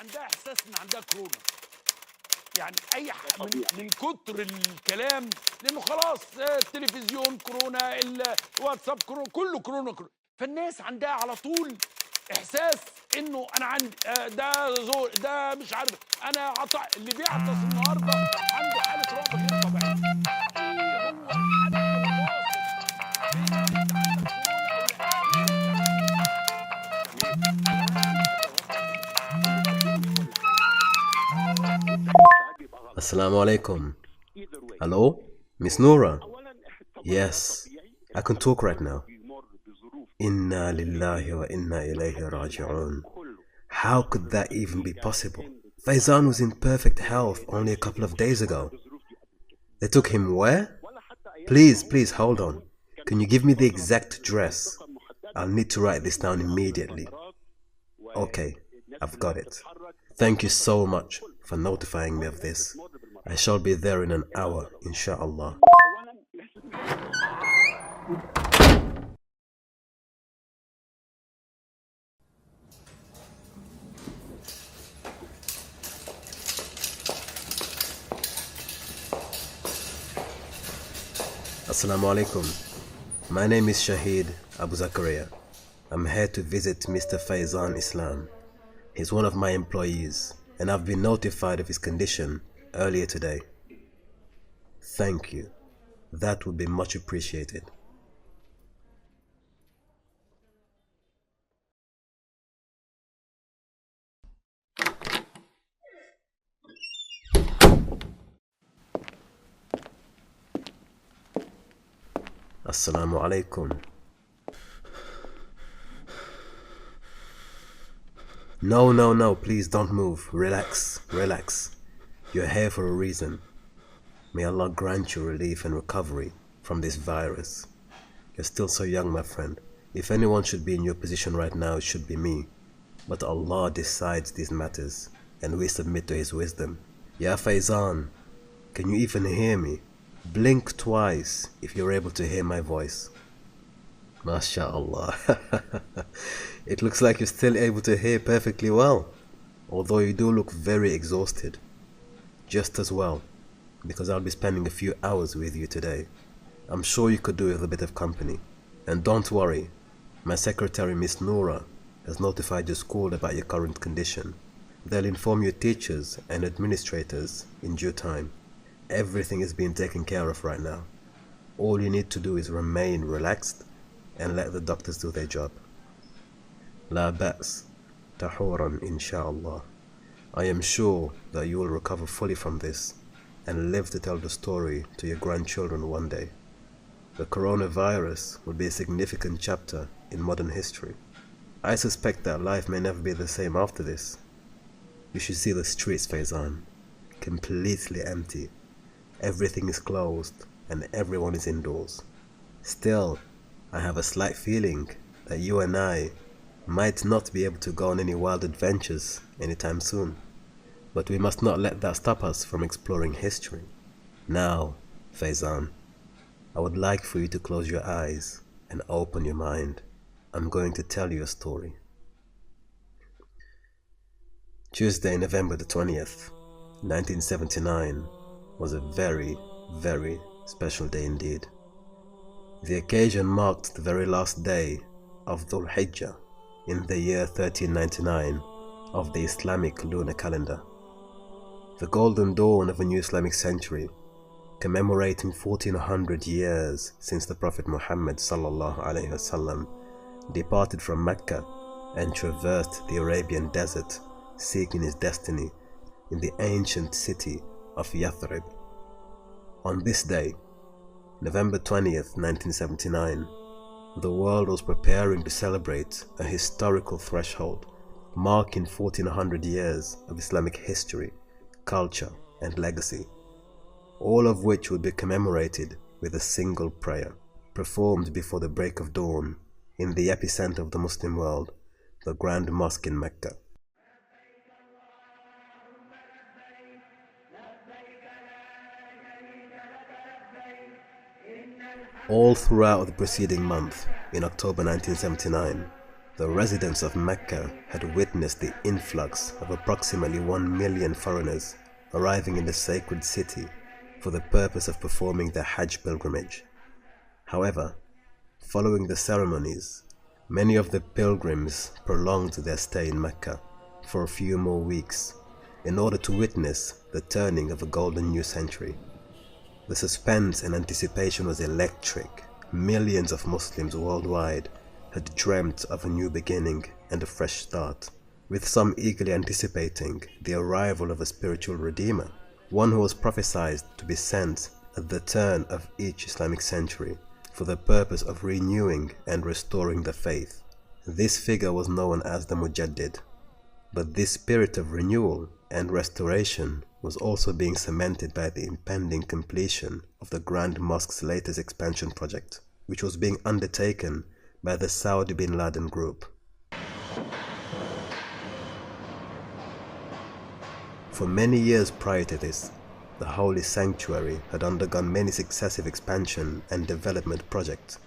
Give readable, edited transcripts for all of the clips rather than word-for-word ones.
عندها احساس ان عندها كورونا. يعني اي من كتر الكلام، لانه خلاص التلفزيون كورونا، الواتساب كورونا، كله كورونا كورونا، فالناس عندها على طول احساس انه انا عندي ده زور، ده مش عارف، انا عطا اللي بيعطس النهارده عنده حاله رعب غير طبيعيه. ايه هو الحد الفاصل بين ان انت عندك كورونا او لا؟ Assalamu alaikum. Hello? Miss Noura? Yes, I can talk right now. Inna lillahi wa inna ilayhi raji'un. How could that even be possible? Faizan was in perfect health only a couple of days ago. They took him where? Please hold on. Can you give me the exact address? I'll need to write this down immediately. Okay, I've got it. Thank you so much for notifying me of this. I shall be there in an hour, inshallah. Assalamu alaikum. My name is Shahid Abu Zakaria. I'm here to visit Mr. Faizan Islam. He's one of my employees, and I've been notified of his condition earlier today. Thank you. That would be much appreciated. Assalamu alaikum. No, please don't move. Relax. You're here for a reason. May Allah grant you relief and recovery from this virus. You're still so young, my friend. If anyone should be in your position right now, it should be me. But Allah decides these matters, and we submit to His wisdom. Ya Faizan, can you even hear me? Blink twice if you're able to hear my voice. MashaAllah. It looks like you're still able to hear perfectly well, although you do look very exhausted. Just as well, because I'll be spending a few hours with you today. I'm sure you could do with a bit of company. And don't worry, my secretary Miss Noura has notified your school about your current condition. They'll inform your teachers and administrators in due time. Everything is being taken care of right now. All you need to do is remain relaxed and let the doctors do their job. La ba's, tahuran inshallah. I am sure that you will recover fully from this and live to tell the story to your grandchildren one day. The coronavirus will be a significant chapter in modern history. I suspect that life may never be the same after this. You should see the streets, Faizan. Completely empty. Everything is closed and everyone is indoors. Still, I have a slight feeling that you and I might not be able to go on any wild adventures anytime soon. But we must not let that stop us from exploring history. Now, Faizan, I would like for you to close your eyes and open your mind. I'm going to tell you a story. Tuesday, November the 20th, 1979 was a very, very special day indeed. The occasion marked the very last day of Dhul Hijjah in the year 1399 of the Islamic lunar calendar. The golden dawn of a new Islamic century, commemorating 1400 years since the Prophet Muhammad ﷺ departed from Makkah and traversed the Arabian desert seeking his destiny in the ancient city of Yathrib. On this day, November 20th, 1979, the world was preparing to celebrate a historical threshold marking 1400 years of Islamic history, culture and legacy, all of which would be commemorated with a single prayer performed before the break of dawn in the epicenter of the Muslim world, the Grand Mosque in Mecca. All throughout the preceding month, in October 1979, the residents of Mecca had witnessed the influx of approximately 1 million foreigners arriving in the sacred city for the purpose of performing their Hajj pilgrimage. However, following the ceremonies, many of the pilgrims prolonged their stay in Mecca for a few more weeks in order to witness the turning of a golden new century. The suspense and anticipation was electric. Millions of Muslims worldwide had dreamt of a new beginning and a fresh start, with some eagerly anticipating the arrival of a spiritual redeemer, one who was prophesied to be sent at the turn of each Islamic century for the purpose of renewing and restoring the faith. This figure was known as the Mujaddid, but this spirit of renewal and restoration was also being cemented by the impending completion of the Grand Mosque's latest expansion project, which was being undertaken by the Saudi bin Laden group. For many years prior to this, the holy sanctuary had undergone many successive expansion and development projects,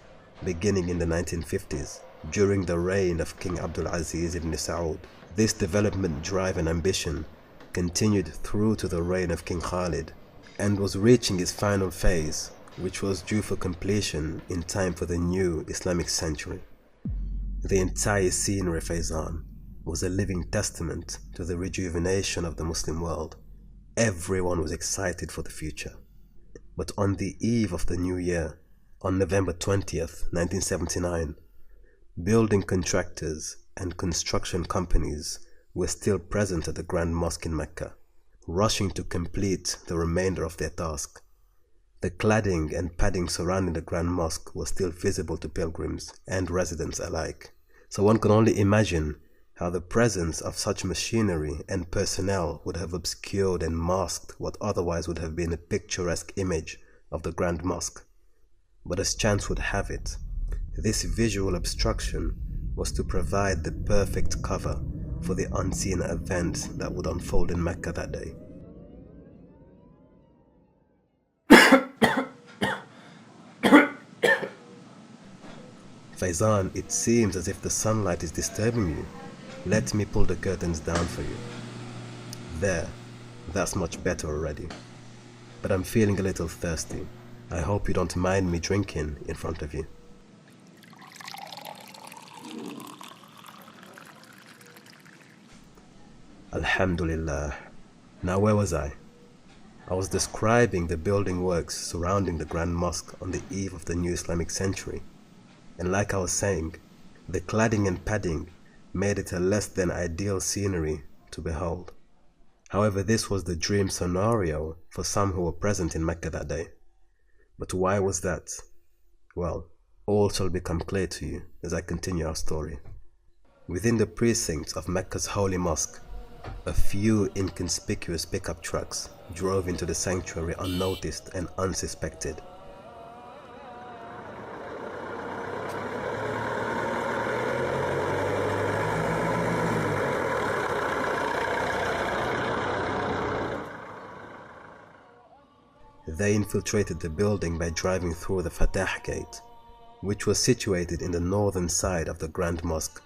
beginning in the 1950s, during the reign of King Abdulaziz ibn Saud. This development drive and ambition continued through to the reign of King Khalid, and was reaching its final phase, which was due for completion in time for the new Islamic century. The entire scenery, Faizan, was a living testament to the rejuvenation of the Muslim world. Everyone was excited for the future. But on the eve of the new year, on November 20th, 1979, building contractors and construction companies were still present at the Grand Mosque in Mecca, rushing to complete the remainder of their task. The cladding and padding surrounding the Grand Mosque was still visible to pilgrims and residents alike, so one can only imagine how the presence of such machinery and personnel would have obscured and masked what otherwise would have been a picturesque image of the Grand Mosque. But as chance would have it, this visual obstruction was to provide the perfect cover for the unseen event that would unfold in Mecca that day. Faizan, it seems as if the sunlight is disturbing you. Let me pull the curtains down for you. There, that's much better already. But I'm feeling a little thirsty. I hope you don't mind me drinking in front of you. Alhamdulillah. Now where was I? I was describing the building works surrounding the Grand Mosque on the eve of the new Islamic century. And like I was saying, the cladding and padding made it a less than ideal scenery to behold. However, this was the dream scenario for some who were present in Mecca that day. But why was that? Well, all shall become clear to you as I continue our story. Within the precincts of Mecca's holy mosque, a few inconspicuous pickup trucks drove into the sanctuary unnoticed and unsuspected. They infiltrated the building by driving through the Fatah Gate, which was situated in the northern side of the Grand Mosque.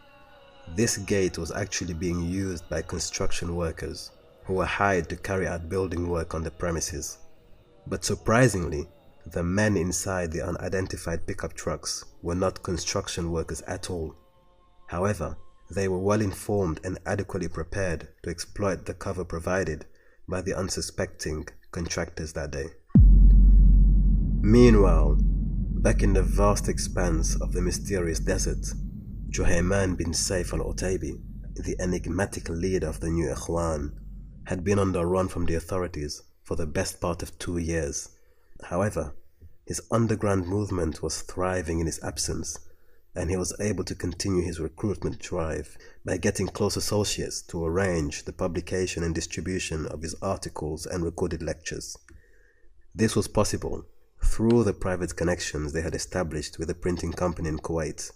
This gate was actually being used by construction workers who were hired to carry out building work on the premises. But surprisingly, the men inside the unidentified pickup trucks were not construction workers at all. However, they were well informed and adequately prepared to exploit the cover provided by the unsuspecting contractors that day. Meanwhile, back in the vast expanse of the mysterious desert, 𝐃𝐈𝐒 bin Saif al-otaybi, the enigmatic leader of the new Ikhwan, had been on the run from the authorities for the best part of 2 years. However, his underground movement was thriving in his absence, and he was able to continue his recruitment drive by getting close associates to arrange the publication and distribution of his articles and recorded lectures. This was possible through the private connections they had established with a printing company in Kuwait.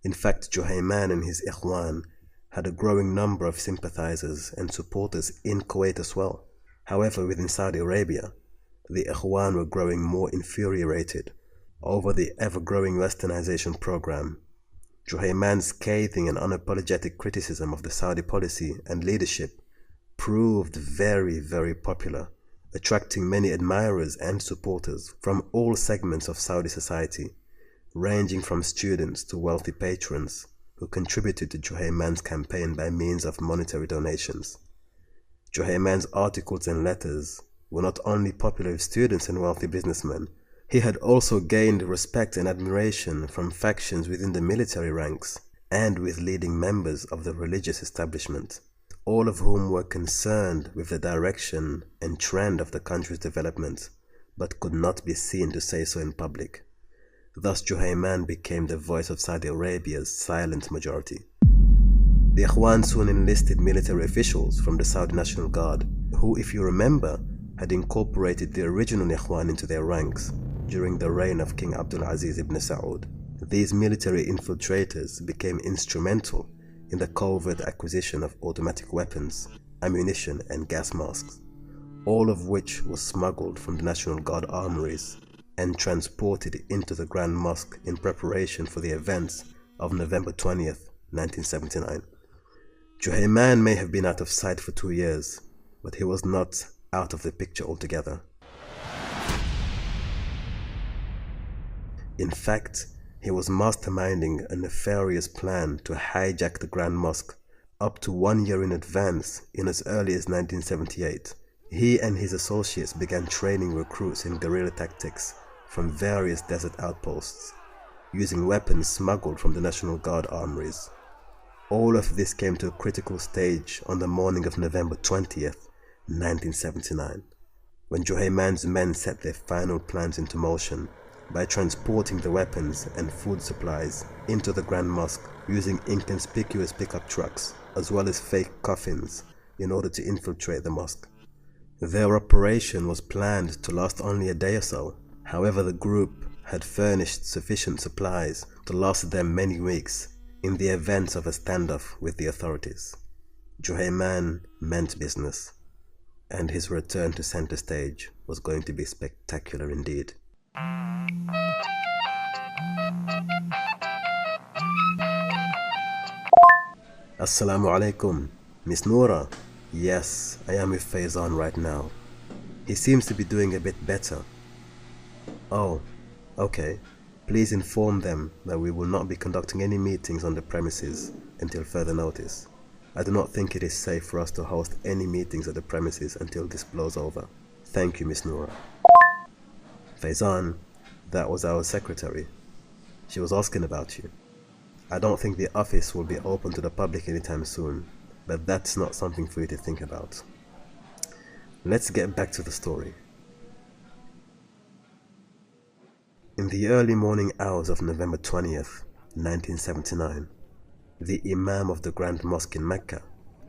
In fact, 𝐃𝐈𝐒 and his Ikhwan had a growing number of sympathizers and supporters in Kuwait as well. However, within Saudi Arabia, the Ikhwan were growing more infuriated over the ever-growing westernization program. 𝐃𝐈𝐒𝐿's scathing and unapologetic criticism of the Saudi policy and leadership proved very, very popular, attracting many admirers and supporters from all segments of Saudi society, ranging from students to wealthy patrons who contributed to 𝐃𝐈𝐒𝐿's campaign by means of monetary donations. 𝐃𝐈𝐒𝐿's articles and letters were not only popular with students and wealthy businessmen, he had also gained respect and admiration from factions within the military ranks and with leading members of the religious establishment, all of whom were concerned with the direction and trend of the country's development, but could not be seen to say so in public. Thus 𝐃𝐈𝐒𝐿 became the voice of Saudi Arabia's silent majority. The 𝐊wan soon enlisted military officials from the Saudi National Guard, who, if you remember, had incorporated the original 𝐊wan into their ranks during the reign of King Abdulaziz ibn Saud. These military infiltrators became instrumental in the covert acquisition of automatic weapons, ammunition and gas masks, all of which was smuggled from the National Guard armories and transported into the Grand Mosque in preparation for the events of November 20th, 1979. 𝐃𝐈𝐒𝐿 may have been out of sight for 2 years, but he was not out of the picture altogether. In fact, he was masterminding a nefarious plan to hijack the Grand Mosque up to 1 year in advance. In as early as 1978, he and his associates began training recruits in guerrilla tactics from various desert outposts, using weapons smuggled from the National Guard armories. All of this came to a critical stage on the morning of November 20th, 1979, when 𝐃𝐈𝐒𝐿's men set their final plans into motion by transporting the weapons and food supplies into the Grand Mosque using inconspicuous pickup trucks as well as fake coffins in order to infiltrate the mosque. Their operation was planned to last only a day or so. However, the group had furnished sufficient supplies to last them many weeks in the event of a standoff with the authorities. 𝐃𝐈𝐒𝐿 meant business, and his return to center stage was going to be spectacular indeed. Assalamu alaikum, Miss Noura. Yes, I am with Faizan right now. He seems to be doing a bit better. Oh, okay. Please inform them that we will not be conducting any meetings on the premises until further notice. I do not think it is safe for us to host any meetings at the premises until this blows over. Thank you, Miss Noura. Faizan, that was our secretary. She was asking about you. I don't think the office will be open to the public anytime soon, but that's not something for you to think about. Let's get back to the story. In the early morning hours of November 20th, 1979, the Imam of the Grand Mosque in Mecca,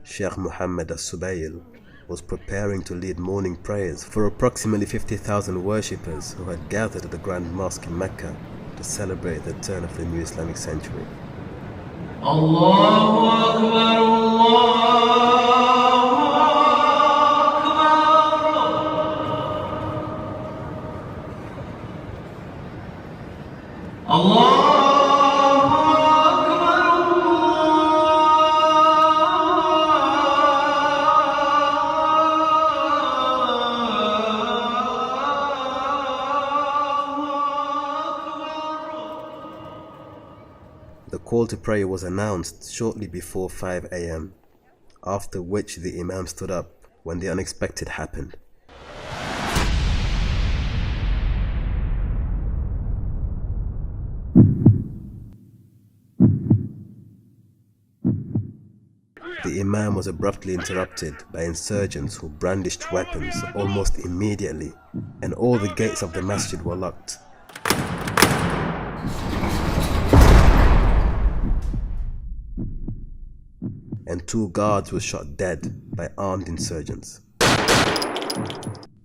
Sheikh Muhammad al-Subayl, was preparing to lead morning prayers for approximately 50,000 worshippers who had gathered at the Grand Mosque in Mecca to celebrate the turn of the new Islamic century. Allahu Akbar, Allahu Akbar. Allahu The call to prayer was announced shortly before 5 a.m., after which the Imam stood up when the unexpected happened. The Imam was abruptly interrupted by insurgents who brandished weapons almost immediately, and all the gates of the masjid were locked. And 2 guards were shot dead by armed insurgents.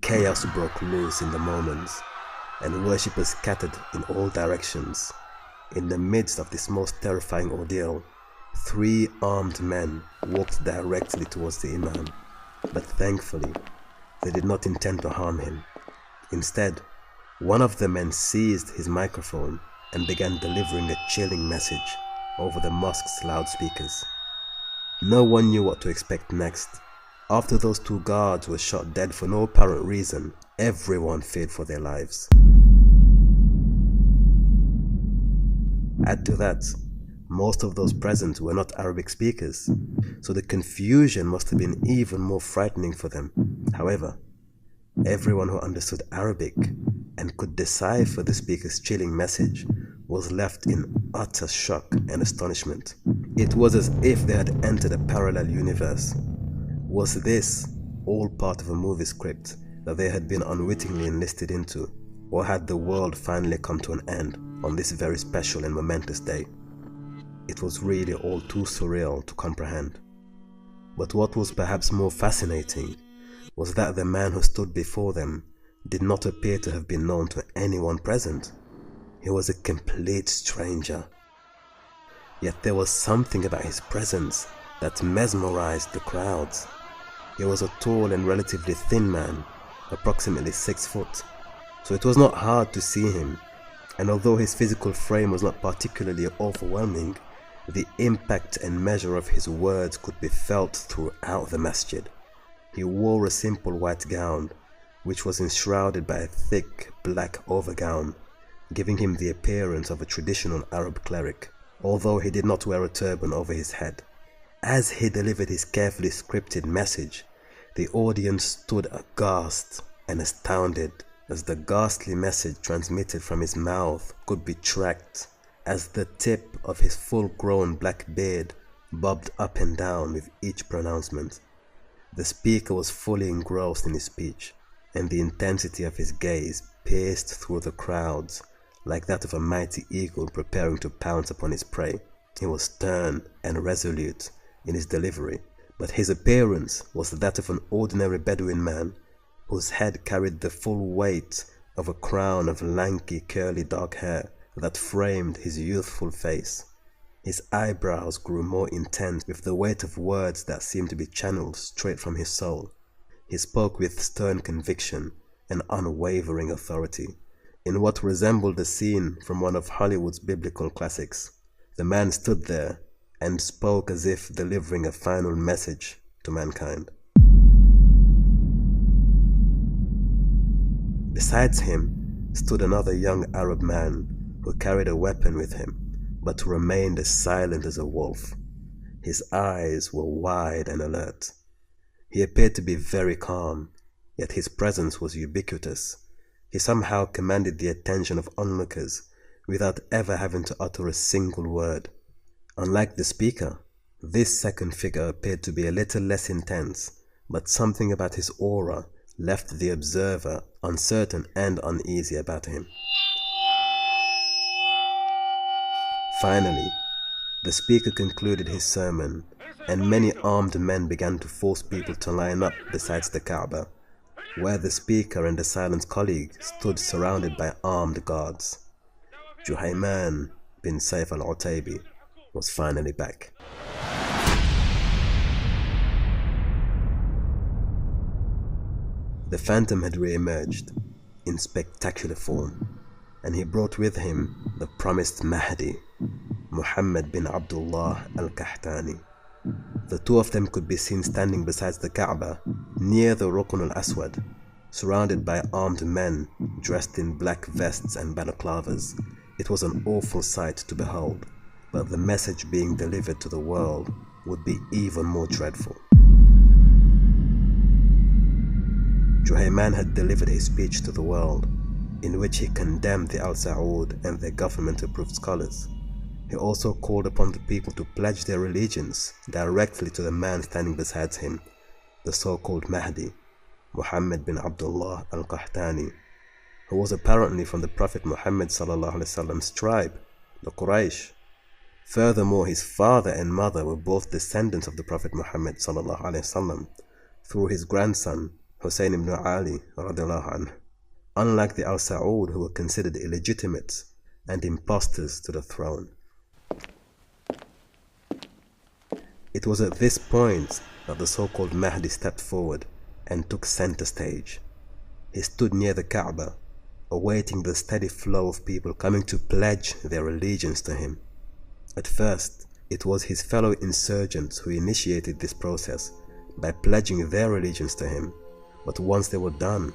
Chaos broke loose in the moments, and worshippers scattered in all directions. In the midst of this most terrifying ordeal, 3 armed men walked directly towards the Imam, but thankfully, they did not intend to harm him. Instead, one of the men seized his microphone and began delivering a chilling message over the mosque's loudspeakers. No one knew what to expect next. After those two guards were shot dead for no apparent reason, everyone feared for their lives. Add to that, most of those present were not Arabic speakers, so the confusion must have been even more frightening for them. However, everyone who understood Arabic and could decipher the speaker's chilling message was left in utter shock and astonishment. It was as if they had entered a parallel universe. Was this all part of a movie script that they had been unwittingly enlisted into, or had the world finally come to an end on this very special and momentous day? It was really all too surreal to comprehend. But what was perhaps more fascinating was that the man who stood before them did not appear to have been known to anyone present. He was a complete stranger. Yet there was something about his presence that mesmerized the crowds. He was a tall and relatively thin man, approximately 6 foot, so it was not hard to see him, and although his physical frame was not particularly overwhelming, the impact and measure of his words could be felt throughout the masjid. He wore a simple white gown, which was enshrouded by a thick black overgown, giving him the appearance of a traditional Arab cleric, although he did not wear a turban over his head. As he delivered his carefully scripted message, the audience stood aghast and astounded, as the ghastly message transmitted from his mouth could be tracked as the tip of his full-grown black beard bobbed up and down with each pronouncement. The speaker was fully engrossed in his speech, and the intensity of his gaze pierced through the crowds like that of a mighty eagle preparing to pounce upon his prey. He was stern and resolute in his delivery, but his appearance was that of an ordinary Bedouin man, whose head carried the full weight of a crown of lanky, curly dark hair that framed his youthful face. His eyebrows grew more intense with the weight of words that seemed to be channeled straight from his soul. He spoke with stern conviction and unwavering authority, in what resembled a scene from one of Hollywood's biblical classics. The man stood there and spoke as if delivering a final message to mankind. Besides him stood another young Arab man who carried a weapon with him, but remained as silent as a wolf. His eyes were wide and alert. He appeared to be very calm, yet his presence was ubiquitous. He somehow commanded the attention of onlookers without ever having to utter a single word. Unlike the speaker, this second figure appeared to be a little less intense, but something about his aura left the observer uncertain and uneasy about him. Finally, the speaker concluded his sermon, and many armed men began to force people to line up beside the Kaaba, where the speaker and a silent colleague stood surrounded by armed guards. Juhayman bin Saif al-Otaybi was finally back. The Phantom had re-emerged in spectacular form, and he brought with him the promised Mahdi, Muhammad bin Abdullah al-Qahtani. The two of them could be seen standing beside the Kaaba near the Rukn al-Aswad, surrounded by armed men dressed in black vests and balaclavas. It was an awful sight to behold, but the message being delivered to the world would be even more dreadful. Juhayman had delivered his speech to the world, in which he condemned the Al Saud and their government-approved scholars. He also called upon the people to pledge their allegiance directly to the man standing beside him, the so-called Mahdi, Muhammad bin Abdullah al-Qahtani, who was apparently from the Prophet Muhammad ﷺ's tribe, the Quraysh. Furthermore, his father and mother were both descendants of the Prophet Muhammad ﷺ through his grandson, Hussein ibn Ali radiallahu anhu, unlike the Al Saud, who were considered illegitimate and impostors to the throne. It was at this point that the so-called Mahdi stepped forward and took center stage. He stood near the Kaaba, awaiting the steady flow of people coming to pledge their allegiance to him. At first, it was his fellow insurgents who initiated this process by pledging their allegiance to him, but once they were done,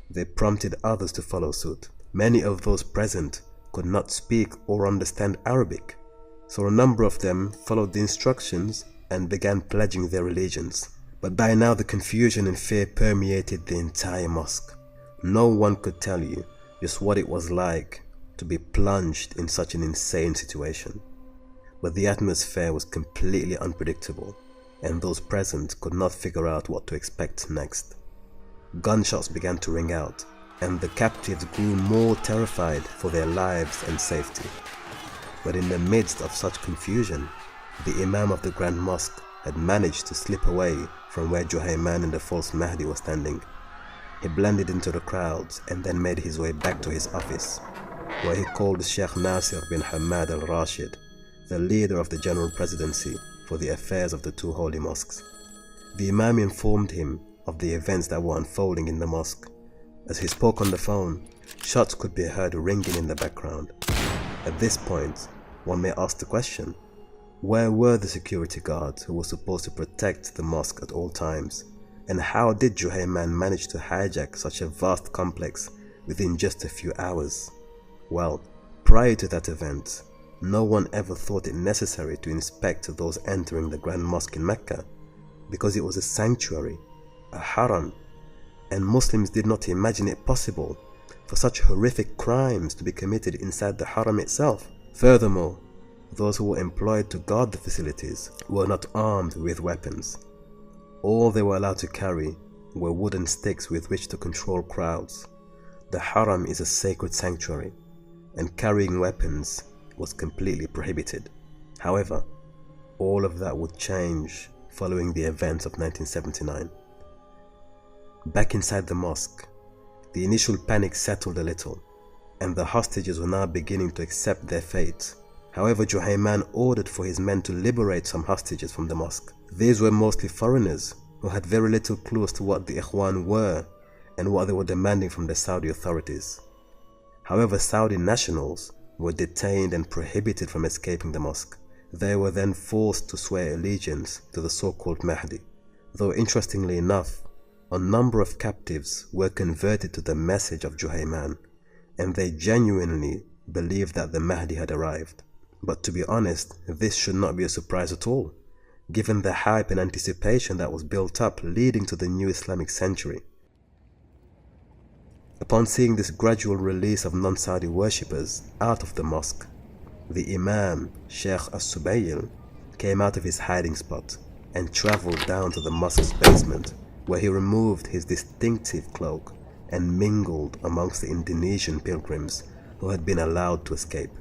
they prompted others to follow suit. Many of those present could not speak or understand Arabic, so a number of them followed the instructions and began pledging their allegiance. But by now the confusion and fear permeated the entire mosque. No one could tell you just what it was like to be plunged in such an insane situation. But the atmosphere was completely unpredictable, and those present could not figure out what to expect next. Gunshots began to ring out, and the captives grew more terrified for their lives and safety. But in the midst of such confusion, the Imam of the Grand Mosque had managed to slip away from where 𝐃𝐈𝐒 and the false Mahdi were standing. He blended into the crowds and then made his way back to his office, where he called Sheikh Nasir bin Hamad al-Rashid, the leader of the General Presidency for the affairs of the two holy mosques. The Imam informed him of the events that were unfolding in the mosque. As he spoke on the phone, shots could be heard ringing in the background. At this point, one may ask the question, where were the security guards who were supposed to protect the mosque at all times? And how did 𝐃𝐈𝐒 manage to hijack such a vast complex within just a few hours? Well, prior to that event, no one ever thought it necessary to inspect those entering the Grand Mosque in Mecca, because it was a sanctuary, a haram, and Muslims did not imagine it possible for such horrific crimes to be committed inside the haram itself. Furthermore, those who were employed to guard the facilities were not armed with weapons. All they were allowed to carry were wooden sticks with which to control crowds. The haram is a sacred sanctuary, and carrying weapons was completely prohibited. However, all of that would change following the events of 1979. Back inside the mosque, the initial panic settled a little, and the hostages were now beginning to accept their fate. However, 𝐃𝐈𝐒 ordered for his men to liberate some hostages from the mosque. These were mostly foreigners who had very little clue as to what the Ikhwan were and what they were demanding from the Saudi authorities. However, Saudi nationals were detained and prohibited from escaping the mosque. They were then forced to swear allegiance to the so-called Mahdi, though interestingly enough, a number of captives were converted to the message of 𝐃𝐈𝐒, and they genuinely believed that the Mahdi had arrived. But to be honest, this should not be a surprise at all, given the hype and anticipation that was built up leading to the new Islamic century. Upon seeing this gradual release of non-Saudi worshippers out of the mosque, the Imam, Sheikh al-Subayl, came out of his hiding spot and traveled down to the mosque's basement, where he removed his distinctive cloak and mingled amongst the Indonesian pilgrims who had been allowed to escape.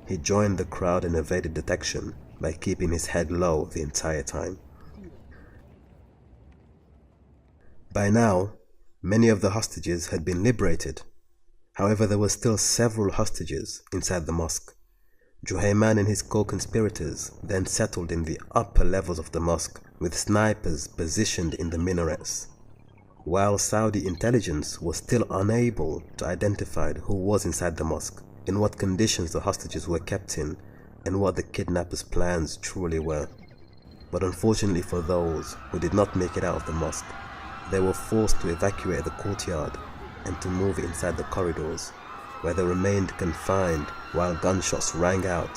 He joined the crowd and evaded detection by keeping his head low the entire time. By now, many of the hostages had been liberated. However, there were still several hostages inside the mosque. 𝐃𝐈𝐒 and his co-conspirators then settled in the upper levels of the mosque with snipers positioned in the minarets. While Saudi intelligence was still unable to identify who was inside the mosque, in what conditions the hostages were kept in, and what the kidnappers' plans truly were. But unfortunately for those who did not make it out of the mosque, they were forced to evacuate the courtyard and to move inside the corridors, where they remained confined while gunshots rang out.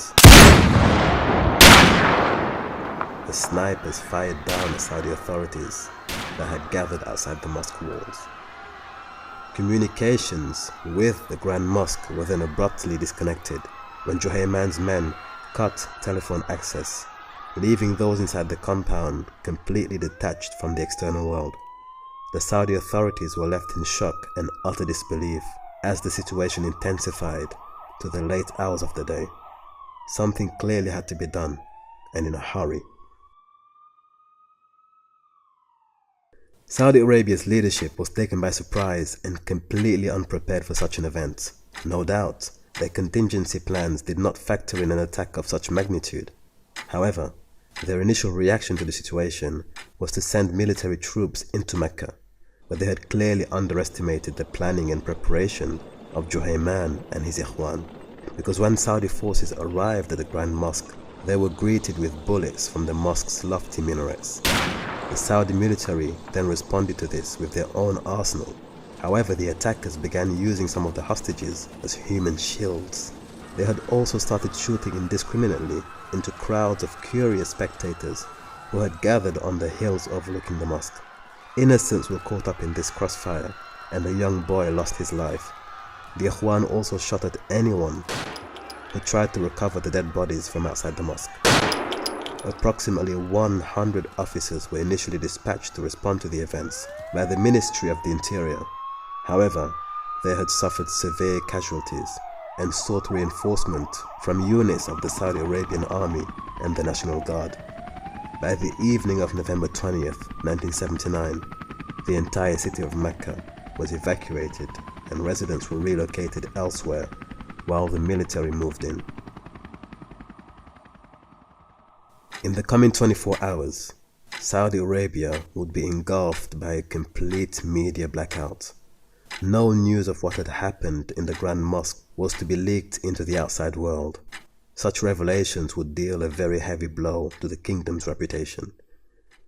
The snipers fired down the Saudi authorities that had gathered outside the mosque walls. Communications with the Grand Mosque were then abruptly disconnected when 𝐃𝐈𝐒's men cut telephone access, leaving those inside the compound completely detached from the external world. The Saudi authorities were left in shock and utter disbelief as the situation intensified to the late hours of the day. Something clearly had to be done, and in a hurry. Saudi Arabia's leadership was taken by surprise and completely unprepared for such an event. No doubt, their contingency plans did not factor in an attack of such magnitude. However, their initial reaction to the situation was to send military troops into Mecca, but they had clearly underestimated the planning and preparation of 𝐃𝐈𝐒 and his Ikhwan. because when Saudi forces arrived at the Grand Mosque, they were greeted with bullets from the mosque's lofty minarets. The Saudi military then responded to this with their own arsenal. However, the attackers began using some of the hostages as human shields. They had also started shooting indiscriminately into crowds of curious spectators who had gathered on the hills overlooking the mosque. Innocents were caught up in this crossfire, and a young boy lost his life. The Ikhwan also shot at anyone who tried to recover the dead bodies from outside the mosque. Approximately 100 officers were initially dispatched to respond to the events by the Ministry of the Interior. However, they had suffered severe casualties and sought reinforcement from units of the Saudi Arabian Army and the National Guard. By the evening of November 20th, 1979, the entire city of Mecca was evacuated and residents were relocated elsewhere while the military moved in. In the coming 24 hours, Saudi Arabia would be engulfed by a complete media blackout. No news of what had happened in the Grand Mosque was to be leaked into the outside world. Such revelations would deal a very heavy blow to the kingdom's reputation.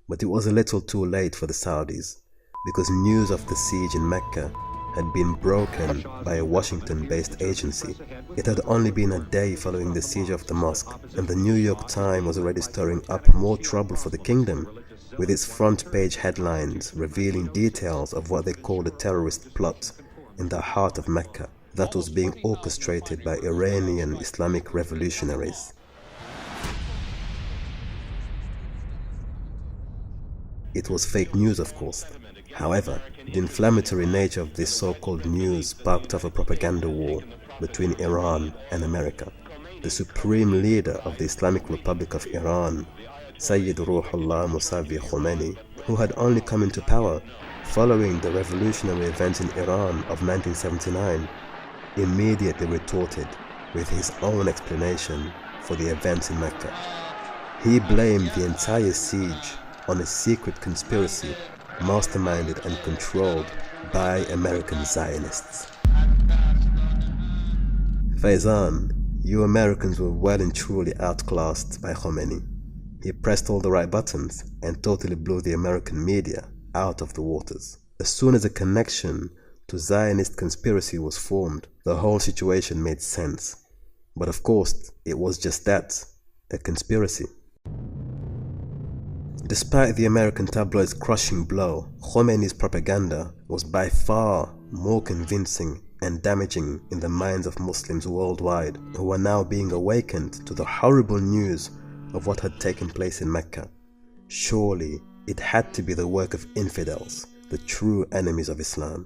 But it was a little too late for the Saudis, because news of the siege in Mecca had been broken by a Washington-based agency. It had only been a day following the siege of the mosque, and the New York Times was already stirring up more trouble for the kingdom, with its front-page headlines revealing details of what they called a terrorist plot in the heart of Mecca that was being orchestrated by Iranian Islamic revolutionaries. It was fake news, of course. However, the inflammatory nature of this so-called news sparked off a propaganda war between Iran and America. The supreme leader of the Islamic Republic of Iran, Sayyid Ruhollah Mossavi Khomeini, who had only come into power following the revolutionary events in Iran of 1979, immediately retorted with his own explanation for the events in Mecca. He blamed the entire siege on a secret conspiracy masterminded and controlled by American Zionists. Faizan, you Americans were well and truly outclassed by Khomeini. He pressed all the right buttons and totally blew the American media out of the waters. As soon as a connection to Zionist conspiracy was formed, the whole situation made sense. But of course, it was just that, a conspiracy. Despite the American tabloids' crushing blow, Khomeini's propaganda was by far more convincing and damaging in the minds of Muslims worldwide, who were now being awakened to the horrible news of what had taken place in Mecca. Surely, it had to be the work of infidels, the true enemies of Islam.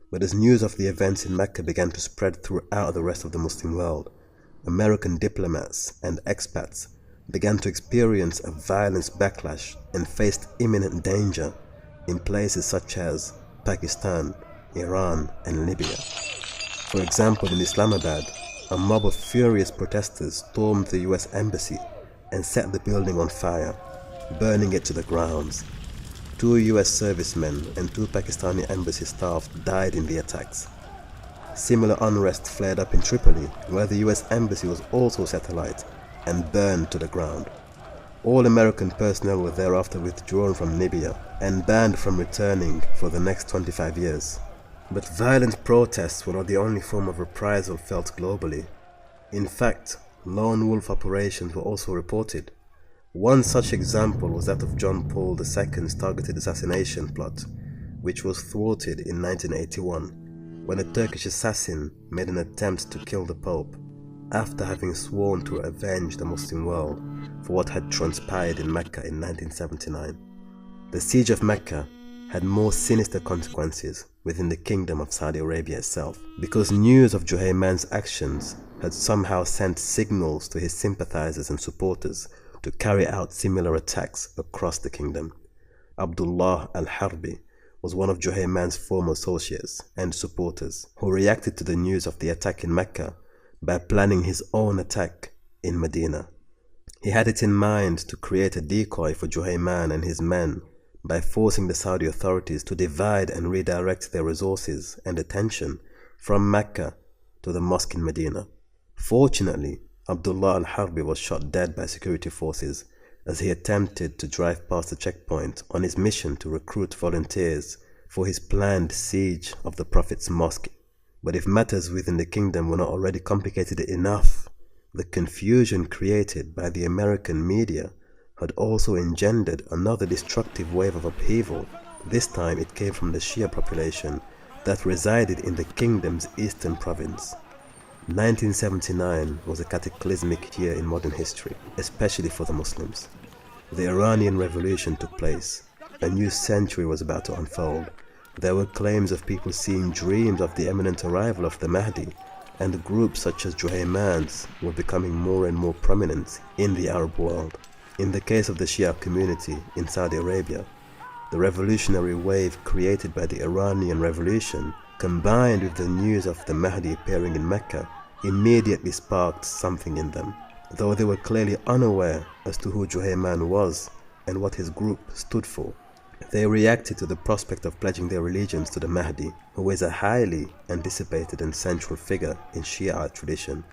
But as news of the events in Mecca began to spread throughout the rest of the Muslim world, American diplomats and expats began to experience a violent backlash and faced imminent danger in places such as Pakistan, Iran, and Libya. For example, in Islamabad, a mob of furious protesters stormed the US embassy and set the building on fire, burning it to the grounds. 2 US servicemen and 2 Pakistani embassy staff died in the attacks. Similar unrest flared up in Tripoli, where the US embassy was also set alight and burned to the ground. All American personnel were thereafter withdrawn from Libya and banned from returning for the next 25 years. But violent protests were not the only form of reprisal felt globally. In fact, lone wolf operations were also reported. One such example was that of John Paul II's targeted assassination plot, which was thwarted in 1981, when a Turkish assassin made an attempt to kill the Pope, after having sworn to avenge the Muslim world for what had transpired in Mecca in 1979. The siege of Mecca had more sinister consequences within the kingdom of Saudi Arabia itself, because news of Juhayman's actions had somehow sent signals to his sympathizers and supporters to carry out similar attacks across the kingdom. Abdullah al-Harbi was one of Juhayman's former associates and supporters who reacted to the news of the attack in Mecca by planning his own attack in Medina. He had it in mind to create a decoy for Juhayman and his men by forcing the Saudi authorities to divide and redirect their resources and attention from Mecca to the mosque in Medina. Fortunately, Abdullah al-Harbi was shot dead by security forces as he attempted to drive past the checkpoint on his mission to recruit volunteers for his planned siege of the Prophet's mosque. But if matters within the kingdom were not already complicated enough, the confusion created by the American media had also engendered another destructive wave of upheaval. This time it came from the Shia population that resided in the kingdom's eastern province. 1979 was a cataclysmic year in modern history, especially for the Muslims. The Iranian Revolution took place. A new century was about to unfold. There were claims of people seeing dreams of the imminent arrival of the Mahdi, and groups such as 𝐃𝐈𝐒𝐿 were becoming more and more prominent in the Arab world. In the case of the Shia community in Saudi Arabia, the revolutionary wave created by the Iranian Revolution, combined with the news of the Mahdi appearing in Mecca, immediately sparked something in them. Though they were clearly unaware as to who 𝐃𝐈𝐒𝐿 was and what his group stood for, they reacted to the prospect of pledging their allegiance to the Mahdi, who is a highly anticipated and central figure in Shia tradition.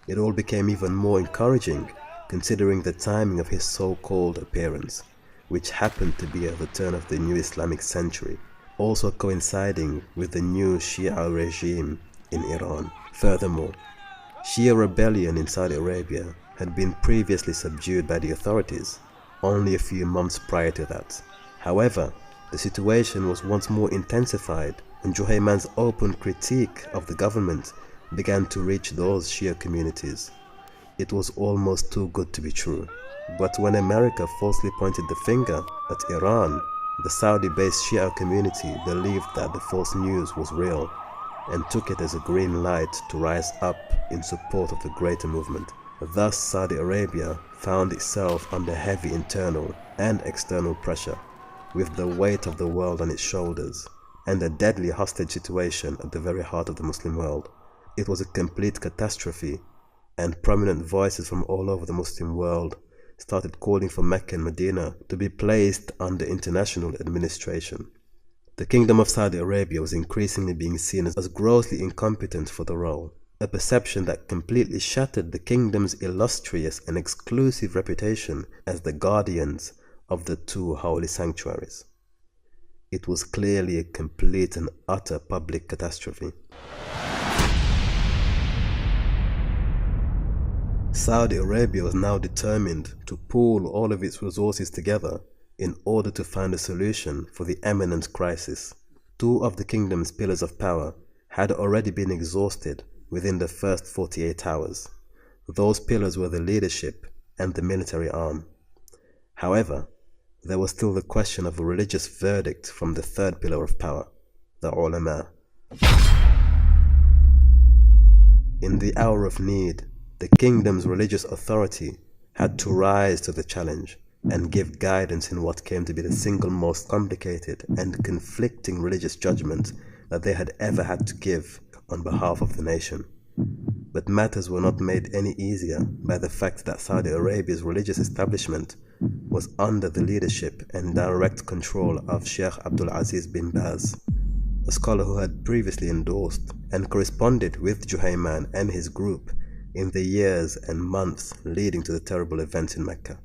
It all became even more encouraging considering the timing of his so-called appearance, which happened to be at the turn of the new Islamic century, also coinciding with the new Shia regime in Iran. Furthermore, Shia rebellion in Saudi Arabia had been previously subdued by the authorities only a few months prior to that. However, the situation was once more intensified and 𝐃𝐈𝐒𝐿's open critique of the government began to reach those Shia communities. It was almost too good to be true. But when America falsely pointed the finger at Iran, the Saudi-based Shia community believed that the false news was real and took it as a green light to rise up in support of the greater movement. Thus, Saudi Arabia found itself under heavy internal and external pressure, with the weight of the world on its shoulders and a deadly hostage situation at the very heart of the Muslim world. It was a complete catastrophe, and prominent voices from all over the Muslim world started calling for Mecca and Medina to be placed under international administration. The Kingdom of Saudi Arabia was increasingly being seen as grossly incompetent for the role, a perception that completely shattered the kingdom's illustrious and exclusive reputation as the guardians of the two holy sanctuaries. It was clearly a complete and utter public catastrophe. Saudi Arabia was now determined to pool all of its resources together in order to find a solution for the imminent crisis. Two of the kingdom's pillars of power had already been exhausted within the first 48 hours. Those pillars were the leadership and the military arm. However, there was still the question of a religious verdict from the third pillar of power, the ulama. In the hour of need, the kingdom's religious authority had to rise to the challenge and give guidance in what came to be the single most complicated and conflicting religious judgment that they had ever had to give on behalf of the nation. But matters were not made any easier by the fact that Saudi Arabia's religious establishment was under the leadership and direct control of Sheikh Abdul Aziz bin Baz, a scholar who had previously endorsed and corresponded with 𝐃𝐈𝐒𝐿 and his group in the years and months leading to the terrible events in Mecca.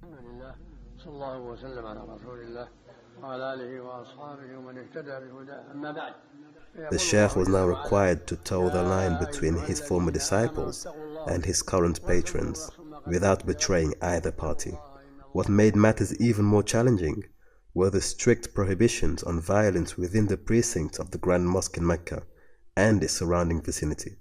The Sheikh was now required to toe the line between his former disciples and his current patrons without betraying either party. What made matters even more challenging were the strict prohibitions on violence within the precincts of the Grand Mosque in Mecca and its surrounding vicinity.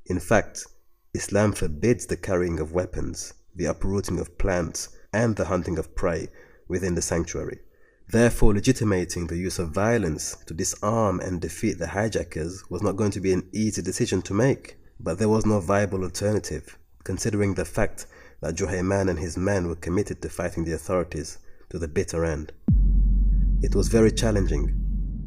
In fact, Islam forbids the carrying of weapons, the uprooting of plants, and the hunting of prey within the sanctuary. Therefore, legitimating the use of violence to disarm and defeat the hijackers was not going to be an easy decision to make, but there was no viable alternative, considering the fact that 𝐃𝐈𝐒𝐿 and his men were committed to fighting the authorities to the bitter end. It was very challenging.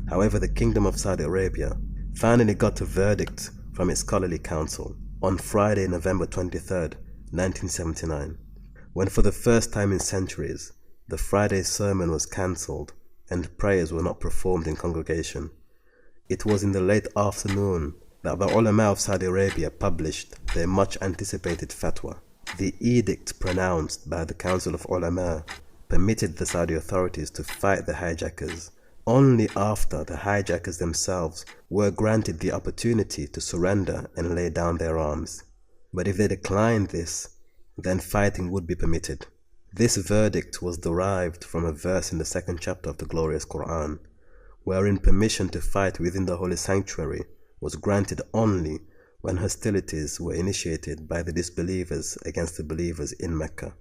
However, the Kingdom of Saudi Arabia finally got a verdict from its scholarly council on Friday, November 23rd, 1979, when for the first time in centuries, the Friday sermon was cancelled and prayers were not performed in congregation. It was in the late afternoon that the ulama of Saudi Arabia published their much anticipated fatwa. The edict pronounced by the Council of Ulama permitted the Saudi authorities to fight the hijackers only after the hijackers themselves were granted the opportunity to surrender and lay down their arms. But if they declined this, then fighting would be permitted. This verdict was derived from a verse in the 2nd chapter of the glorious Quran, wherein permission to fight within the holy sanctuary was granted only when hostilities were initiated by the disbelievers against the believers in Mecca.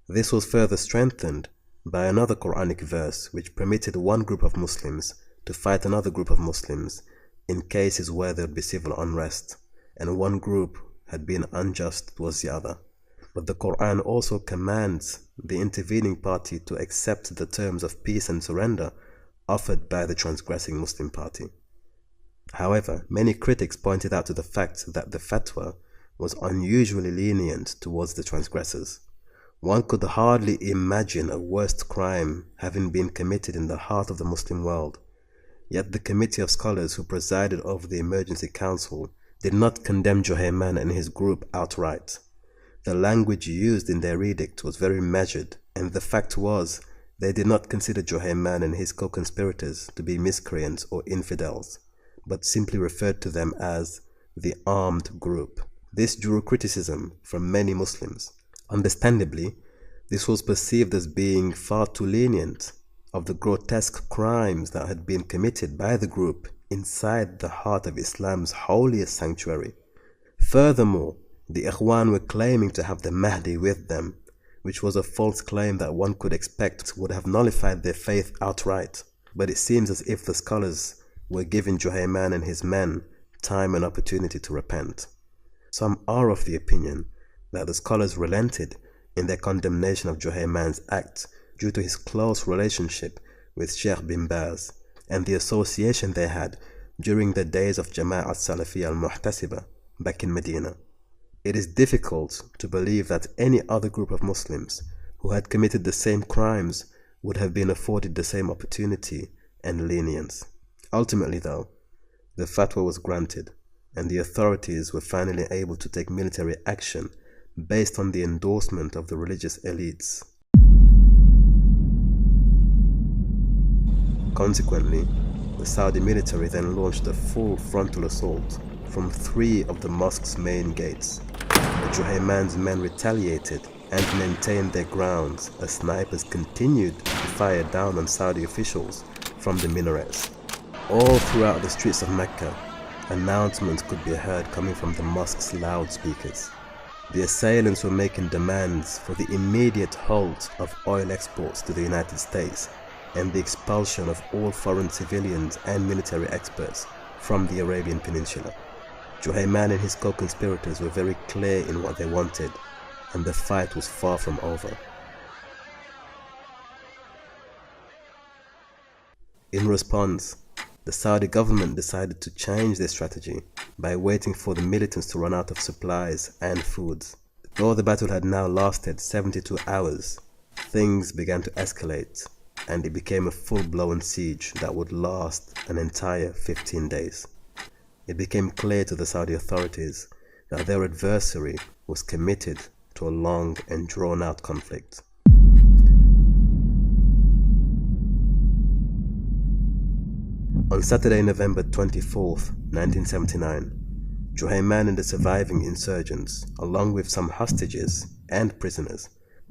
This was further strengthened by another Quranic verse which permitted one group of Muslims to fight another group of Muslims in cases where there would be civil unrest and one group had been unjust towards the other. But the Quran also commands the intervening party to accept the terms of peace and surrender offered by the transgressing Muslim party. However, many critics pointed out to the fact that the fatwa was unusually lenient towards the transgressors. One could hardly imagine a worse crime having been committed in the heart of the Muslim world. Yet the committee of scholars who presided over the emergency council did not condemn 𝐃𝐈𝐒𝐿 and his group outright. The language used in their edict was very measured, and the fact was they did not consider 𝐃𝐈𝐒𝐿 and his co-conspirators to be miscreants or infidels, but simply referred to them as the armed group. This drew criticism from many Muslims. Understandably, this was perceived as being far too lenient of the grotesque crimes that had been committed by the group inside the heart of Islam's holiest sanctuary. Furthermore, the Ikhwan were claiming to have the Mahdi with them, which was a false claim that one could expect would have nullified their faith outright. But it seems as if the scholars were giving 𝐃𝐈𝐒𝐿 and his men time and opportunity to repent. Some are of the opinion that the scholars relented in their condemnation of 𝐃𝐈𝐿's act due to his close relationship with Sheikh bin Baz and the association they had during the days of Jama'at Salafiyya al-Muhtasibah back in Medina. It is difficult to believe that any other group of Muslims who had committed the same crimes would have been afforded the same opportunity and lenience. Ultimately though, the fatwa was granted and the authorities were finally able to take military action based on the endorsement of the religious elites. Consequently, the Saudi military then launched a full frontal assault from 3 of the mosque's main gates. But 𝐃𝐈𝐿's men retaliated and maintained their grounds as snipers continued to fire down on Saudi officials from the minarets. All throughout the streets of Mecca, announcements could be heard coming from the mosque's loudspeakers. The assailants were making demands for the immediate halt of oil exports to the United States and the expulsion of all foreign civilians and military experts from the Arabian Peninsula. 𝐃𝐈𝐿 and his co-conspirators were very clear in what they wanted, and the fight was far from over. In response, the Saudi government decided to change their strategy by waiting for the militants to run out of supplies and foods. Though the battle had now lasted 72 hours, things began to escalate and it became a full-blown siege that would last an entire 15 days. It became clear to the Saudi authorities that their adversary was committed to a long and drawn-out conflict. On Saturday, November 24th, 1979, 𝐃𝐈𝐿 and the surviving insurgents, along with some hostages and prisoners,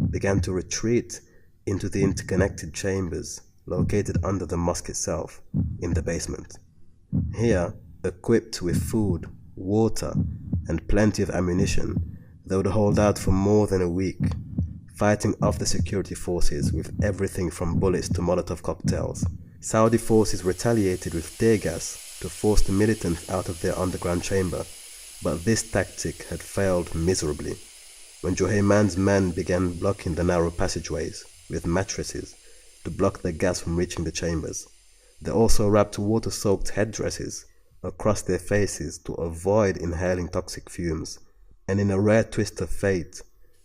began to retreat into the interconnected chambers located under the mosque itself in the basement. Here, equipped with food, water, and plenty of ammunition, they would hold out for more than a week, fighting off the security forces with everything from bullets to Molotov cocktails. Saudi forces retaliated with tear gas to force the militants out of their underground chamber, but this tactic had failed miserably. When 𝐃𝐈𝐿's men began blocking the narrow passageways with mattresses to block the gas from reaching the chambers, they also wrapped water-soaked headdresses across their faces to avoid inhaling toxic fumes, and in a rare twist of fate,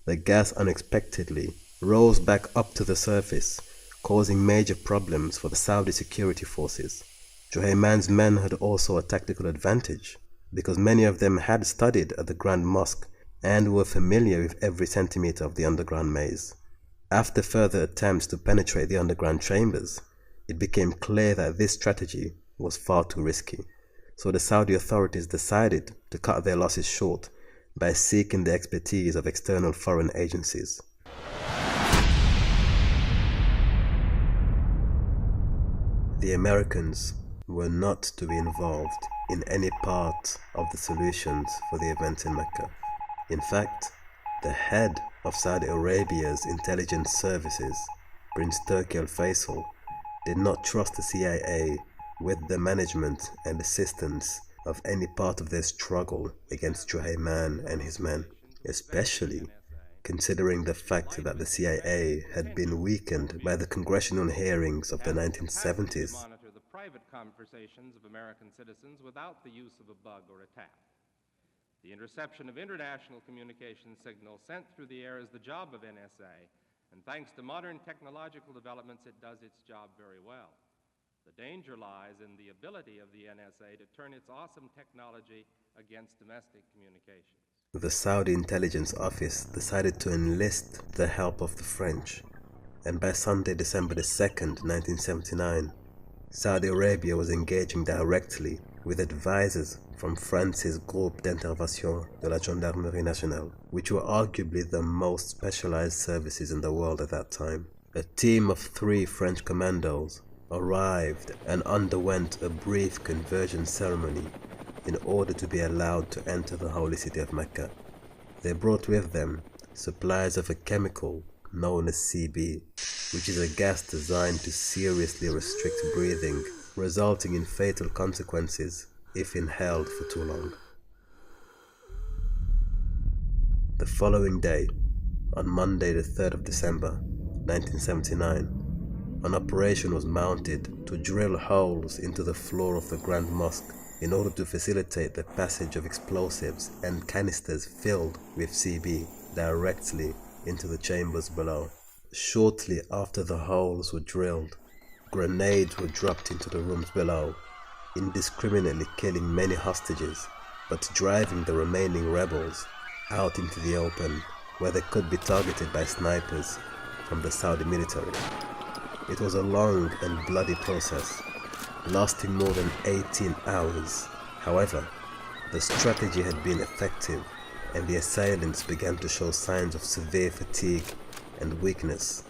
the gas unexpectedly rose back up to the surface, causing major problems for the Saudi security forces. 𝐃𝐈𝐒𝐿's men had also a tactical advantage, because many of them had studied at the Grand Mosque and were familiar with every centimeter of the underground maze. After further attempts to penetrate the underground chambers, it became clear that this strategy was far too risky, so the Saudi authorities decided to cut their losses short by seeking the expertise of external foreign agencies. The Americans were not to be involved in any part of the solutions for the events in Mecca. In fact, the head of Saudi Arabia's intelligence services, Prince Turki al-Faisal, did not trust the CIA with the management and assistance of any part of their struggle against 𝐃𝐈𝐒 and his men, especially considering the fact that the CIA had been weakened by the congressional hearings of the 1970s. Monitor the private conversations of American citizens without the use of a bug or a tap. The interception of international communication signals sent through the air is the job of NSA, and thanks to modern technological developments, it does its job very well. The danger lies in the ability of the NSA to turn its awesome technology against domestic communications. The Saudi intelligence office decided to enlist the help of the French, and by Sunday, December 2nd, 1979, Saudi Arabia was engaging directly with advisors from France's Groupe d'Intervention de la Gendarmerie Nationale, which were arguably the most specialized services in the world at that time. A team of 3 French commandos arrived and underwent a brief conversion ceremony in order to be allowed to enter the holy city of Mecca. They brought with them supplies of a chemical known as CB, which is a gas designed to seriously restrict breathing, resulting in fatal consequences if inhaled for too long. The following day, on Monday the 3rd of December, 1979, an operation was mounted to drill holes into the floor of the Grand Mosque in order to facilitate the passage of explosives and canisters filled with CB directly into the chambers below. Shortly after the holes were drilled, grenades were dropped into the rooms below, indiscriminately killing many hostages, but driving the remaining rebels out into the open, where they could be targeted by snipers from the Saudi military. It was a long and bloody process, lasting more than 18 hours. However, the strategy had been effective, and the assailants began to show signs of severe fatigue and weakness.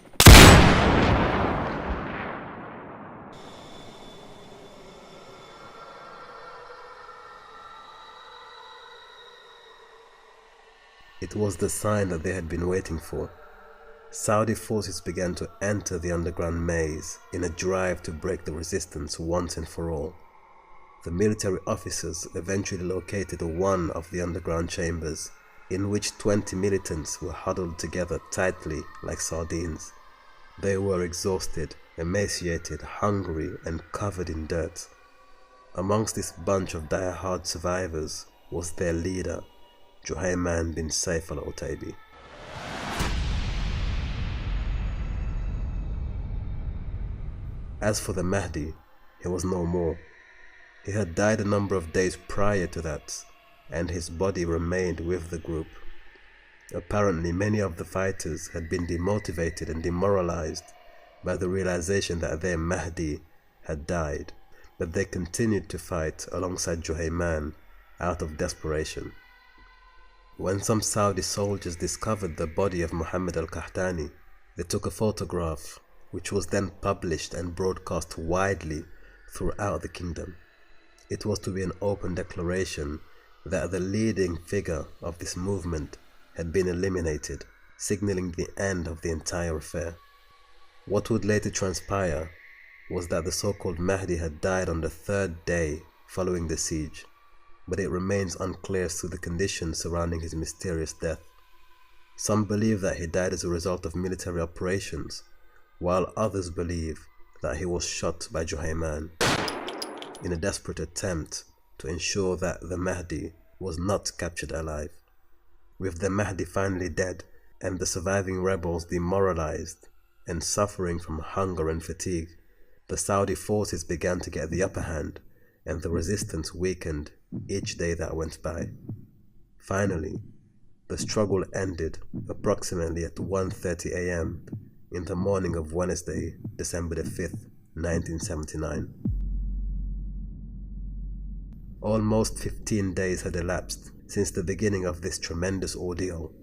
It was the sign that they had been waiting for. Saudi forces began to enter the underground maze in a drive to break the resistance once and for all. The military officers eventually located one of the underground chambers, in which 20 militants were huddled together tightly like sardines. They were exhausted, emaciated, hungry, and covered in dirt. Amongst this bunch of die-hard survivors was their leader, 𝐃𝐈𝐒 bin Saif al-otaybi. As for the Mahdi, he was no more. He had died a number of days prior to that, and his body remained with the group. Apparently, many of the fighters had been demotivated and demoralized by the realization that their Mahdi had died, but they continued to fight alongside 𝐃𝐈𝐒 out of desperation. When some Saudi soldiers discovered the body of Muhammad al-Qahtani, they took a photograph, which was then published and broadcast widely throughout the kingdom. It was to be an open declaration that the leading figure of this movement had been eliminated, signaling the end of the entire affair. What would later transpire was that the so-called Mahdi had died on the 3rd day following the siege, but it remains unclear as to the conditions surrounding his mysterious death. Some believe that he died as a result of military operations, while others believe that he was shot by 𝐃𝐈𝐒 in a desperate attempt to ensure that the Mahdi was not captured alive. With the Mahdi finally dead and the surviving rebels demoralized and suffering from hunger and fatigue, the Saudi forces began to get the upper hand, and the resistance weakened each day that went by. Finally, the struggle ended approximately at 1:30 a.m. in the morning of Wednesday, December the 5th, 1979. Almost 15 days had elapsed since the beginning of this tremendous ordeal,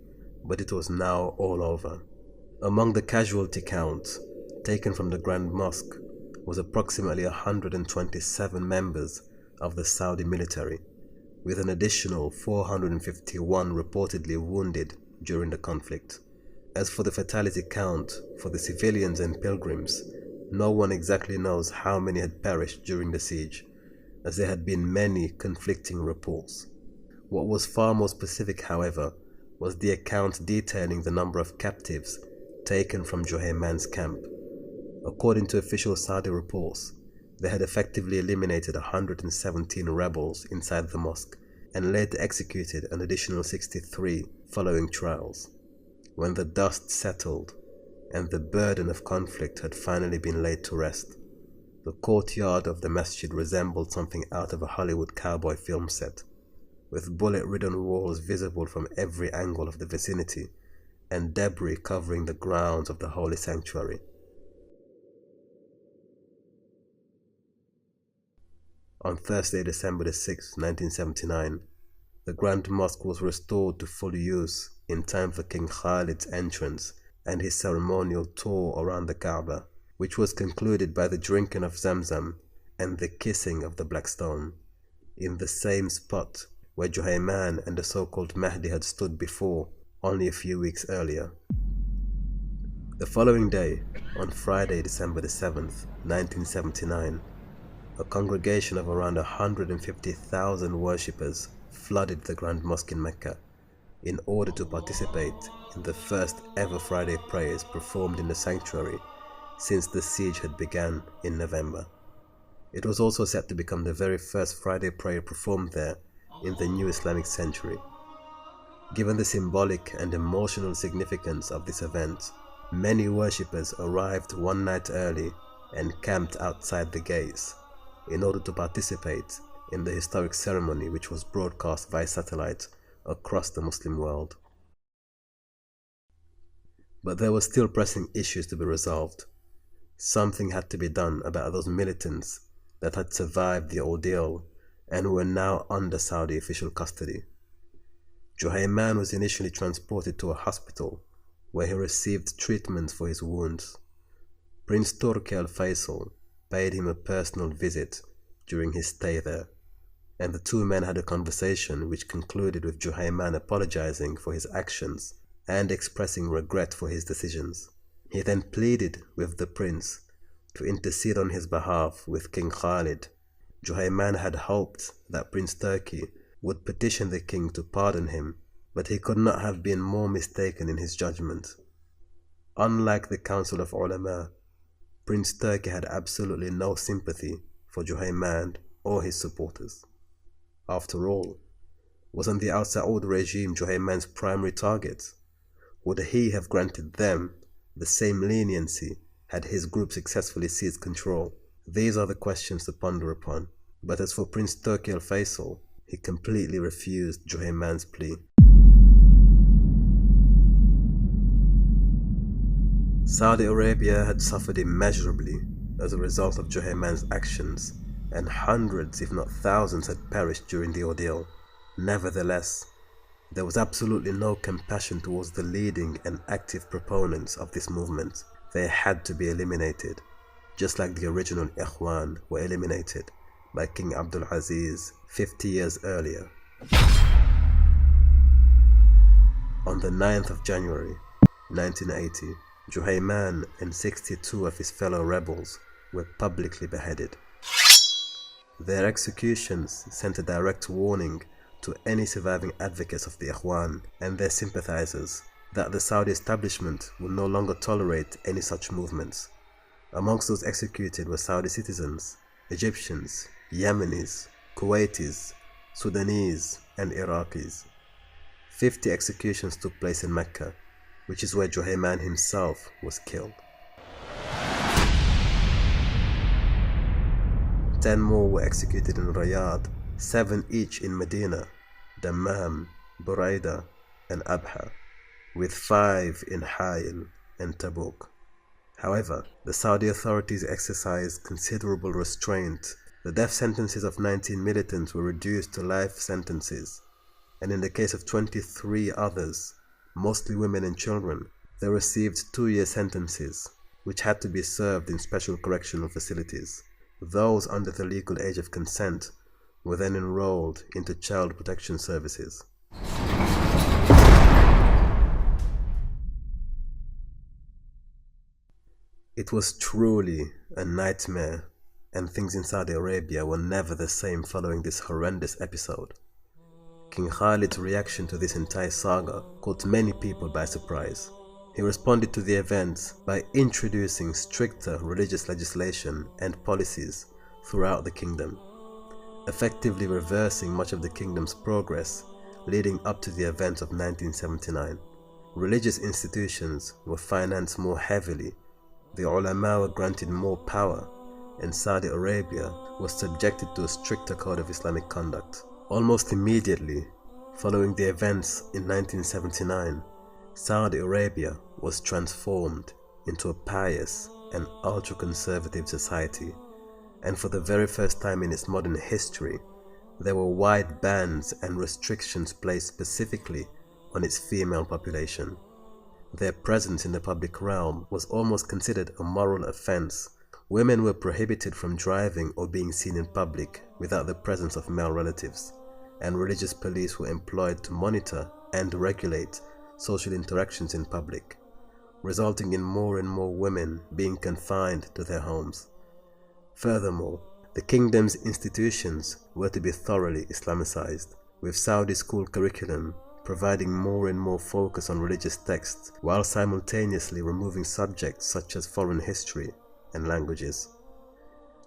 but it was now all over. Among the casualty counts taken from the Grand Mosque was approximately 127 members of the Saudi military, with an additional 451 reportedly wounded during the conflict. As for the fatality count for the civilians and pilgrims, no one exactly knows how many had perished during the siege, as there had been many conflicting reports. What was far more specific, however, was the account detailing the number of captives taken from 𝐃𝐈𝐒𝐿's camp. According to official Saudi reports, they had effectively eliminated 117 rebels inside the mosque and later executed an additional 63 following trials. When the dust settled and the burden of conflict had finally been laid to rest, the courtyard of the masjid resembled something out of a Hollywood cowboy film set, with bullet-ridden walls visible from every angle of the vicinity and debris covering the grounds of the holy sanctuary. On Thursday, December the 6th, 1979, the Grand Mosque was restored to full use in time for King Khalid's entrance and his ceremonial tour around the Kaaba, which was concluded by the drinking of Zamzam and the kissing of the Black Stone, in the same spot where 𝐃𝐈𝐒 and the so-called Mahdi had stood before only a few weeks earlier. The following day, on Friday, December the 7th, 1979, a congregation of around 150,000 worshippers flooded the Grand Mosque in Mecca in order to participate in the first ever Friday prayers performed in the sanctuary since the siege had begun in November. It was also set to become the very first Friday prayer performed there in the new Islamic century. Given the symbolic and emotional significance of this event, many worshippers arrived one night early and camped outside the gates in order to participate in the historic ceremony, which was broadcast via satellite across the Muslim world. But there were still pressing issues to be resolved. Something had to be done about those militants that had survived the ordeal and were now under Saudi official custody. 𝐃𝐈𝐒 was initially transported to a hospital where he received treatment for his wounds. Prince Turki al-Faisal paid him a personal visit during his stay there, and the two men had a conversation which concluded with 𝐃𝐈𝐒 apologizing for his actions and expressing regret for his decisions. He then pleaded with the prince to intercede on his behalf with King Khalid. 𝐃𝐈𝐒 had hoped that Prince Turki would petition the king to pardon him, but he could not have been more mistaken in his judgment. Unlike the Council of Ulama, Prince Turki had absolutely no sympathy for 𝐃𝐈𝐒 or his supporters. After all, wasn't the al-Saud regime 𝐃𝐈𝐒's primary target? Would he have granted them the same leniency had his group successfully seized control? These are the questions to ponder upon. But as for Prince Turki al-Faisal, he completely refused 𝐃𝐈𝐒's plea. Saudi Arabia had suffered immeasurably as a result of 𝐃𝐈𝐒's actions, and hundreds, if not thousands, had perished during the ordeal. Nevertheless, there was absolutely no compassion towards the leading and active proponents of this movement. They had to be eliminated, just like the original Ikhwan were eliminated by King Abdul Aziz 50 years earlier. On the 9th of January 1980, 𝐃𝐈𝐒 and 62 of his fellow rebels were publicly beheaded. Their executions sent a direct warning to any surviving advocates of the Ikhwan and their sympathizers that the Saudi establishment would no longer tolerate any such movements. Amongst those executed were Saudi citizens, Egyptians, Yemenis, Kuwaitis, Sudanese, and Iraqis. 50 executions took place in Mecca, which is where 𝐃𝐈𝐒 himself was killed. 10 more were executed in Riyadh, 7 each in Medina, Dammam, Buraida, and Abha, with 5 in Ha'il and Tabuk. However, the Saudi authorities exercised considerable restraint. The death sentences of 19 militants were reduced to life sentences, and in the case of 23 others, mostly women and children, they received 2-year sentences, which had to be served in special correctional facilities. Those under the legal age of consent were then enrolled into child protection services. It was truly a nightmare, and things in Saudi Arabia were never the same following this horrendous episode. King Khalid's reaction to this entire saga caught many people by surprise. He responded to the events by introducing stricter religious legislation and policies throughout the kingdom, effectively reversing much of the kingdom's progress leading up to the events of 1979. Religious institutions were financed more heavily, the ulama were granted more power, and Saudi Arabia was subjected to a stricter code of Islamic conduct. Almost immediately following the events in 1979, Saudi Arabia was transformed into a pious and ultra-conservative society, and for the very first time in its modern history, there were wide bans and restrictions placed specifically on its female population. Their presence in the public realm was almost considered a moral offense. Women were prohibited from driving or being seen in public without the presence of male relatives, and religious police were employed to monitor and regulate social interactions in public, resulting in more and more women being confined to their homes. Furthermore, the kingdom's institutions were to be thoroughly Islamicized, with Saudi school curriculum providing more and more focus on religious texts, while simultaneously removing subjects such as foreign history and languages.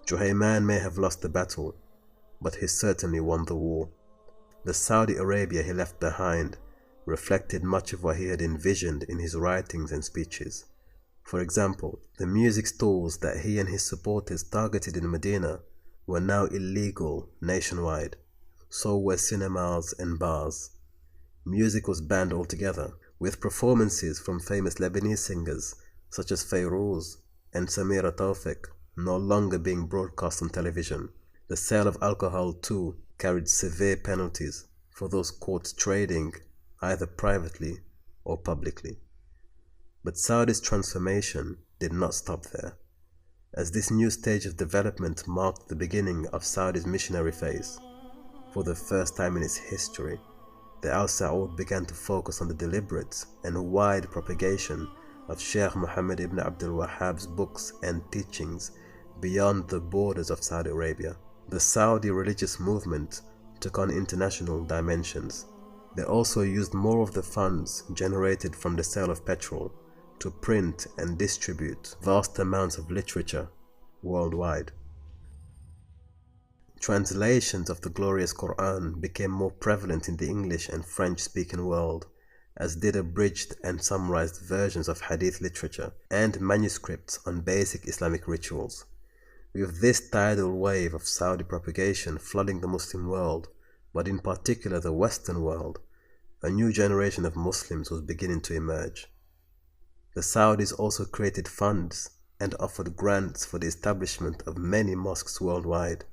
Juhayman may have lost the battle, but he certainly won the war. The Saudi Arabia he left behind reflected much of what he had envisioned in his writings and speeches. For example, the music stalls that he and his supporters targeted in Medina were now illegal nationwide. So were cinemas and bars. Music was banned altogether, with performances from famous Lebanese singers such as Fayrouz and Samira Tawfiq no longer being broadcast on television. The sale of alcohol too carried severe penalties for those caught trading either privately or publicly. But Saudi's transformation did not stop there, as this new stage of development marked the beginning of Saudi's missionary phase. For the first time in its history, the Al Saud began to focus on the deliberate and wide propagation of Sheikh Muhammad ibn Abdul Wahhab's books and teachings beyond the borders of Saudi Arabia. The Saudi religious movement took on international dimensions. They also used more of the funds generated from the sale of petrol to print and distribute vast amounts of literature worldwide. Translations of the glorious Quran became more prevalent in the English and French-speaking world, as did abridged and summarized versions of hadith literature and manuscripts on basic Islamic rituals. With this tidal wave of Saudi propagation flooding the Muslim world, but in particular the Western world, a new generation of Muslims was beginning to emerge. The Saudis also created funds and offered grants for the establishment of many mosques worldwide.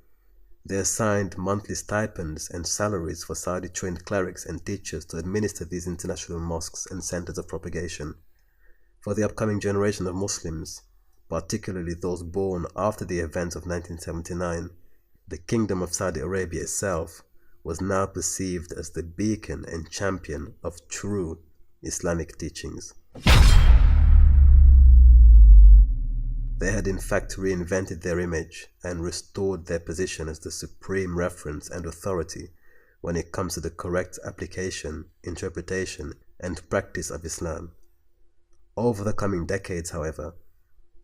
They assigned monthly stipends and salaries for Saudi-trained clerics and teachers to administer these international mosques and centers of propagation. For the upcoming generation of Muslims, particularly those born after the events of 1979, the Kingdom of Saudi Arabia itself was now perceived as the beacon and champion of true Islamic teachings. They had in fact reinvented their image and restored their position as the supreme reference and authority when it comes to the correct application, interpretation, and practice of Islam. Over the coming decades, however,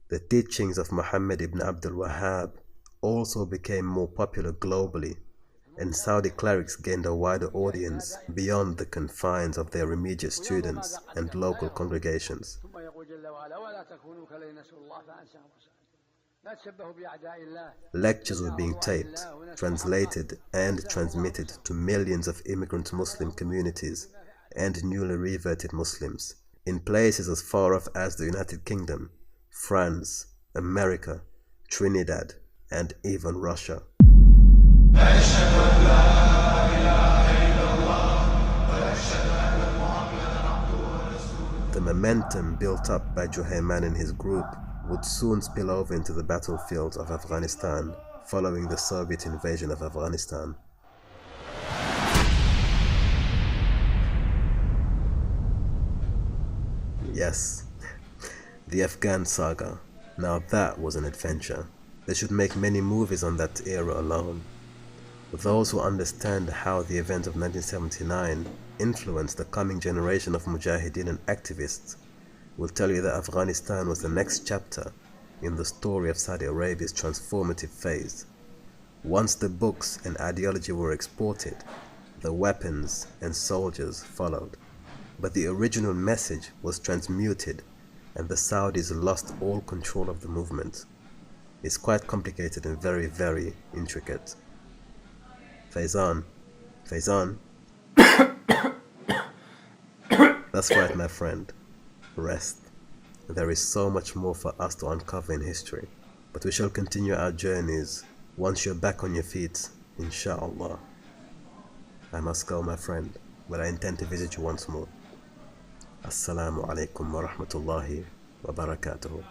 the teachings of Muhammad ibn Abdul Wahhab also became more popular globally, and Saudi clerics gained a wider audience beyond the confines of their immediate students and local congregations. Lectures were being taped, translated and transmitted to millions of immigrant Muslim communities and newly reverted Muslims in places as far off as the United Kingdom, France, America, Trinidad, and even Russia. The momentum built up by Juhayman and his group would soon spill over into the battlefield of Afghanistan following the Soviet invasion of Afghanistan. Yes, the Afghan saga. Now that was an adventure. They should make many movies on that era alone. Those who understand how the events of 1979 influenced the coming generation of mujahideen and activists will tell you that Afghanistan was the next chapter in the story of Saudi Arabia's transformative phase. Once the books and ideology were exported, the weapons and soldiers followed. But the original message was transmuted and the Saudis lost all control of the movement. It's quite complicated and very, very intricate. Faizan. That's right, my friend. Rest. There is so much more for us to uncover in history, but we shall continue our journeys once you're back on your feet, inshallah. I must go, my friend, but I intend to visit you once more. Assalamu alaikum wa rahmatullahi wa barakatuhu.